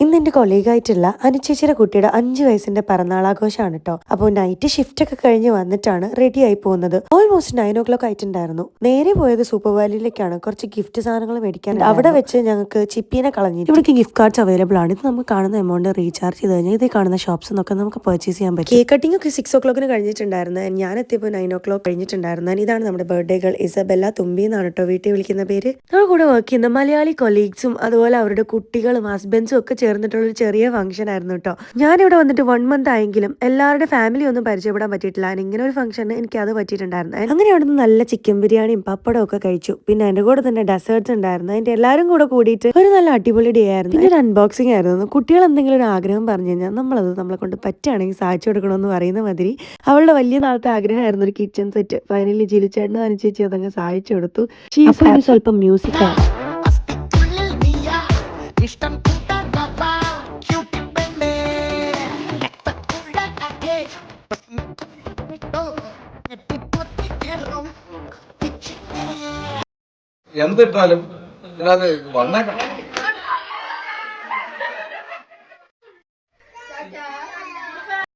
ഇന്ന് എന്റെ കൊളീഗായിട്ടുള്ള അനുചേച്ചിയുടെ കുട്ടിയുടെ 5 വയസ്സിന്റെ പിറന്നാളാഘോഷമാണ് കേട്ടോ. അപ്പോൾ നൈറ്റ് ഷിഫ്റ്റ് ഒക്കെ കഴിഞ്ഞ് വന്നിട്ടാണ് റെഡി ആയി പോകുന്നത്. ഓൾമോസ്റ്റ് 9 o'clock ആയിട്ടുണ്ടായിരുന്നു. നേരെ പോയത് സൂപ്പർ വാലിയിലേക്കാണ് കുറച്ച് ഗിഫ്റ്റ് സാധനങ്ങൾ മേടിക്കാൻ. അവിടെ വെച്ച് ഞങ്ങൾക്ക് ചിപ്പീനെ കളഞ്ഞു. ഇവിടേക്ക് ഗിഫ്റ്റ് കാർഡ്സ് അവൈലബിൾ ആണ്. ഇത് നമുക്ക് കാണുന്ന എമൗണ്ട് റീചാർജ് ചെയ്ത് കഴിഞ്ഞാൽ ഇത് കാണുന്ന ഷോപ്സ് എന്നൊക്കെ നമുക്ക് പർച്ചേസ് ചെയ്യാൻ പറ്റും. കേക്ക് കട്ടിംഗ് ഒക്കെ 6 o'clock കഴിഞ്ഞിട്ടുണ്ടായിരുന്നു. ഞാൻ എത്തിയപ്പോൾ 9 o'clock കഴിഞ്ഞിട്ടുണ്ടായിരുന്നു. ഇതാണ് നമ്മുടെ ബർത്ത്ഡേ ഗേൾ ഇസബെല്ല തുമ്പി എന്നാണ് കേട്ടോ വീട്ടിൽ വിളിക്കുന്ന പേര്. നമ്മുടെ കൂടെ വർക്ക് ചെയ്യുന്ന മലയാളി കൊളീഗ്സും അതുപോലെ അവരുടെ കുട്ടികളും ഹസ്ബൻഡ്സും ഒക്കെ ചേർന്നിട്ടുള്ള ഒരു ചെറിയ ഫംഗ്ഷൻ ആയിരുന്നു കേട്ടോ. ഞാനിവിടെ വന്നിട്ട് 1 month ആയെങ്കിലും എല്ലാവരുടെ ഫാമിലി ഒന്നും പരിചയപ്പെടാൻ പറ്റിയിട്ടില്ല. ഇങ്ങനെ ഒരു ഫംഗ്ഷന് എനിക്ക് അത് പറ്റിയിട്ടുണ്ടായിരുന്നു. അങ്ങനെ അവിടെ നിന്ന് നല്ല ചിക്കൻ ബിരിയാണിയും പപ്പടവും ഒക്കെ കഴിച്ചു. പിന്നെ അതിന്റെ കൂടെ തന്നെ ഡെസേർട്ട്സ് ഉണ്ടായിരുന്നു. അതിന്റെ എല്ലാവരും കൂടെ കൂടിയിട്ട് ഒരു നല്ല അടിപൊളി ഡേ ആയിരുന്നു. പിന്നെ ഒരു അൺബോക്സിംഗ് ആയിരുന്നു. കുട്ടികൾ എന്തെങ്കിലും ഒരു ആഗ്രഹം പറഞ്ഞു കഴിഞ്ഞാൽ നമ്മളെ കൊണ്ട് പറ്റുകയാണെങ്കിൽ സാധിച്ചു കൊടുക്കണമെന്ന് പറയുന്ന മാതിരി അവളുടെ വലിയ നാളത്തെ ആഗ്രഹമായിരുന്നു ഒരു കിച്ചൺ സെറ്റ്. ഫൈനലി ജിലിച്ചേട്ടനും അനുചേച്ചി അതങ്ങ് സഹായിച്ചു കൊടുത്തു. സ്വല്പം മ്യൂസിക് ആണ്. എന്തിട്ടാലും അത് വന്നേക്കണം.